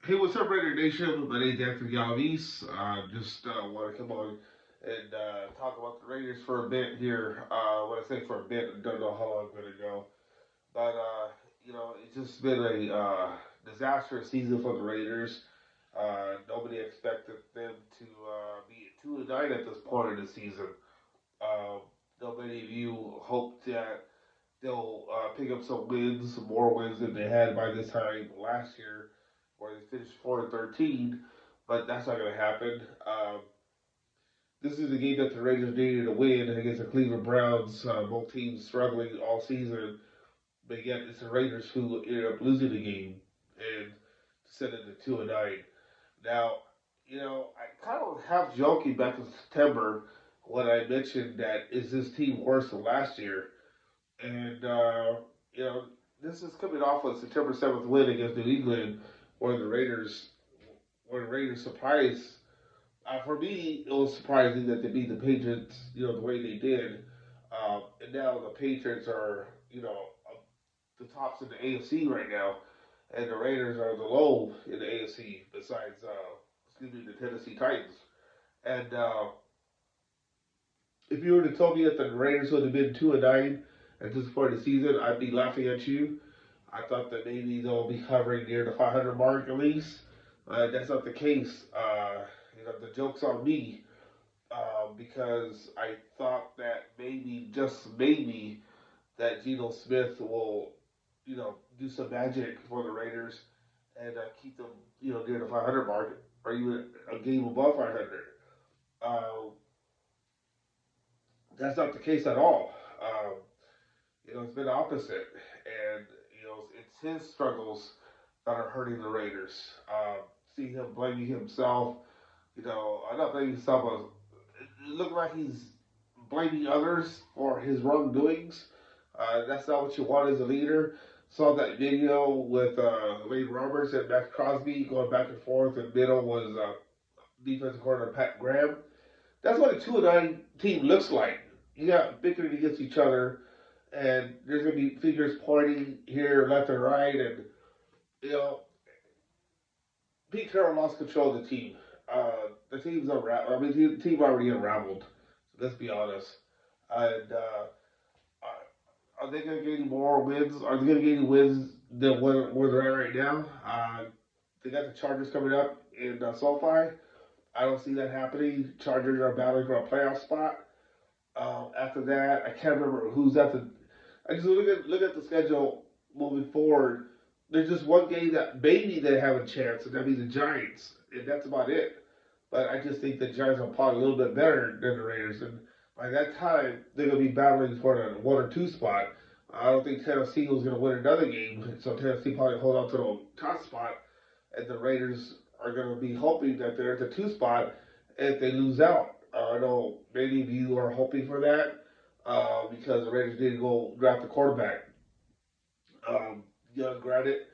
Hey, what's up, Raider Nation? My name's Anthony Galvis. Just want to come on and talk about the Raiders for a bit here. When I say for a bit, I don't know how long I'm going to go. But, it's just been a disastrous season for the Raiders. Nobody expected them to be 2-9 at this point in the season. Um, Many of you hoped that they'll pick up some wins, some more wins than they had by this time last year, where they finished 4-13. But that's not going to happen. This is the game that the Raiders needed to win against the Cleveland Browns. Both teams struggling all season, but yet it's the Raiders who ended up losing the game and sent it to 2-9. Now, I kind of half joking back in September when I mentioned that is this team worse than last year, and you know this is coming off a September 7th win against New England, where the Raiders, surprised. For me, it was surprising that they beat the Patriots, the way they did, and now the Patriots are, the tops in the AFC right now, and the Raiders are the low in the AFC. Besides, the Tennessee Titans. And if you were to tell me that the Raiders would have been 2-9 at this point of the season, I'd be laughing at you. I thought that maybe they'll be hovering near the 500 mark at least. That's not the case. The joke's on me because I thought that maybe, just maybe, that Geno Smith will, do some magic for the Raiders and keep them, near the 500 mark or even a game above 500. Uh, that's not the case at all. It's been the opposite, and it's his struggles that are hurting the Raiders. See him blaming himself. I'm not blaming himself, but it looked like he's blaming others for his wrongdoings. That's not what you want as a leader. Saw that video with Wade Roberts and Max Crosby going back and forth. In the middle was defensive coordinator Pat Graham. That's what a 2-9 team looks like. You got bickering against each other, and there's going to be fingers pointing here, left and right, and you know, Pete Carroll lost control of the team. The team's unraveled. I mean, the team already unraveled. So let's be honest. And are they going to get any more wins? Are they going to get any wins than where they're at right now? They got the Chargers coming up in SoFi. I don't see that happening. Chargers are battling for a playoff spot. After that, I can't remember who's at the. I just look at the schedule moving forward. There's just one game that maybe they have a chance, and that'd be the Giants, and that's about it. But I just think the Giants are probably a little bit better than the Raiders, and by that time they're gonna be battling for the 1 or 2 spot. I don't think Tennessee was gonna win another game, so Tennessee probably hold on to the top spot, and the Raiders are gonna be hoping that they're at the 2 spot if they lose out. I know many of you are hoping for that because the Raiders didn't go draft the quarterback. Granted,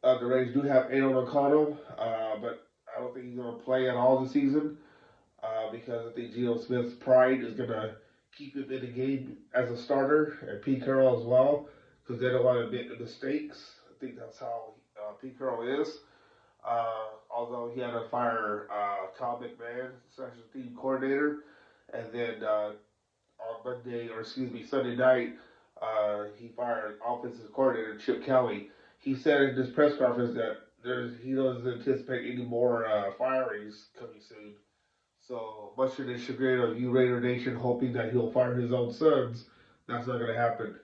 the Raiders do have Aiden O'Connell, but I don't think he's going to play at all this season because I think Geno Smith's pride is going to keep him in the game as a starter, and Pete Carroll as well, because they don't want to admit the mistakes. I think that's how Pete Carroll is. Although he had to fire Tom McMahon, special team coordinator, and then on Sunday night, he fired offensive coordinator Chip Kelly. He said in this press conference that he doesn't anticipate any more firings coming soon. So much to the chagrin of you Raider Nation, hoping that he'll fire his own sons, that's not going to happen.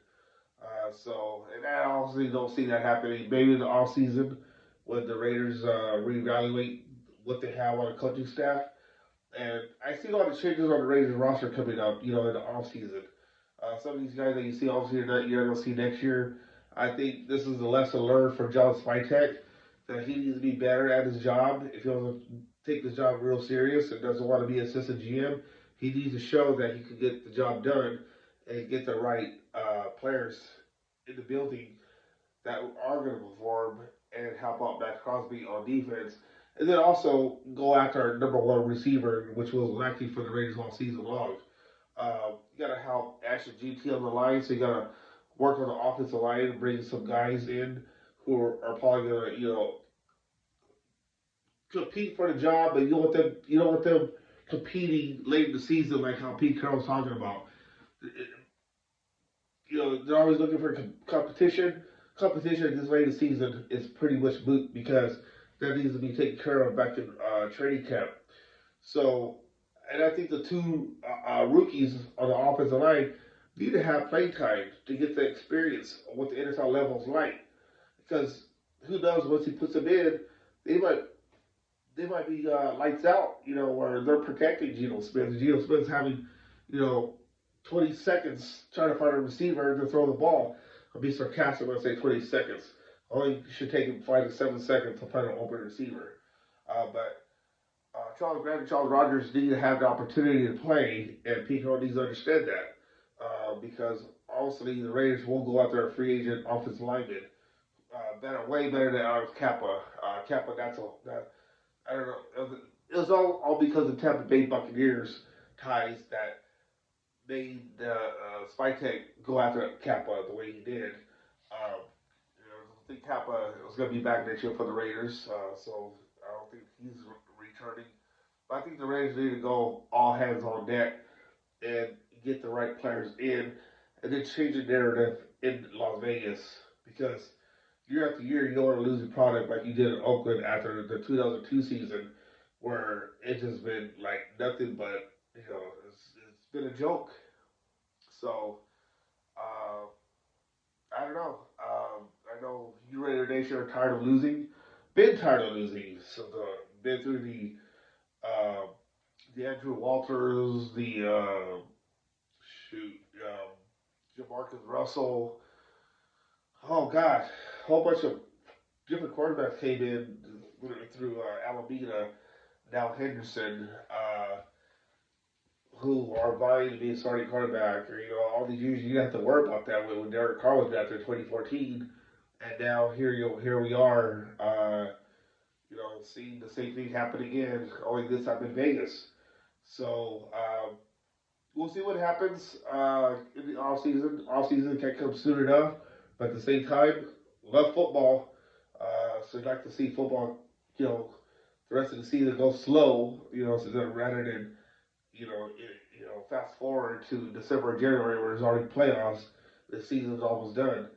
And I honestly don't see that happening. Maybe in the off season, when the Raiders reevaluate what they have on the coaching staff. And I see a lot of changes on the Raiders roster coming up, in the off season. Some of these guys that you see obviously you're going to see next year. I think this is a lesson learned for John Spytek that he needs to be better at his job. If he wants to take this job real serious and doesn't want to be assistant GM, he needs to show that he can get the job done and get the right players in the building that are going to perform and help out Max Crosby on defense. And then also go after our number one receiver, which was lacking for the Raiders all season long. You got to help Ashton GT on the line, so you got to work on the offensive line and bring some guys in who are probably going to, compete for the job, but you don't want them competing late in the season like how Pete Carroll's talking about. You know, they're always looking for competition. Competition this late in the season is pretty much moot because that needs to be taken care of back in training camp. So, and I think the two rookies on the offensive line need to have play time to get the experience of what the NFL level is like. Because who knows, once he puts them in, they might they might be lights out, you know, where they're protecting Geno Smith. Geno Smith's having, you know, 20 seconds trying to find a receiver to throw the ball. I'll be sarcastic when I say 20 seconds. Only should take him 5 to 7 seconds to find an open receiver. But Charles Grant and Charles Rogers need to have the opportunity to play, and Pete Carroll needs to understand that because obviously the Raiders will go out there a free agent offensive lineman. Way better than Alex Kappa. Kappa, I don't know. It was all because of Tampa Bay Buccaneers ties that made Spytek go after Kappa the way he did. I think Kappa was going to be back next year for the Raiders, so I don't think he's returning. But I think the Raiders need to go all hands on deck and get the right players in, and then change the narrative in Las Vegas because year after year you don't want to lose a product like you did in Oakland after the 2002 season, where it's just been like nothing but it's been a joke. So uh, I don't know. I know you Raider Nation are tired of losing, been tired of losing. So been through the Andrew Walters, the shoot, Jamarcus Russell. Oh God, a whole bunch of different quarterbacks came in through Alameda, now Henderson, who are vying to be a starting quarterback. Or, all these years you didn't have to worry about that when Derek Carr was out there in 2014, and now here we are, seeing the same thing happen again, only this time in Vegas. So we'll see what happens in the off season. Off season can't come soon enough, but at the same time, love football. So I'd like to see football, the rest of the season go slow, rather than fast forward to December or January where there's already playoffs. The season's almost done.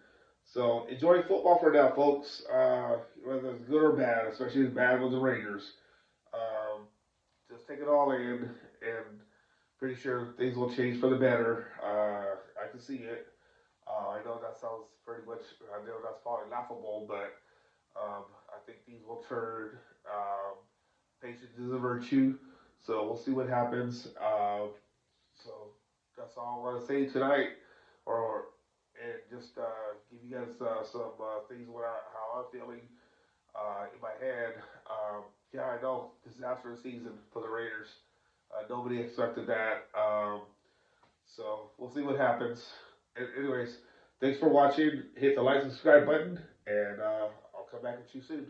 So enjoy football for now, folks. Whether it's good or bad, especially as bad with the Raiders. Um, just take it all in, and pretty sure things will change for the better. I can see it. I know that sounds pretty much. I know that's probably laughable, but I think things will turn. Patience is a virtue, so we'll see what happens. So that's all I want to say tonight, or and just give you guys some things how I'm feeling in my head. Yeah, I know disaster season for the Raiders. Nobody expected that. So we'll see what happens. Anyways, thanks for watching. Hit the like and subscribe button, and I'll come back at you soon.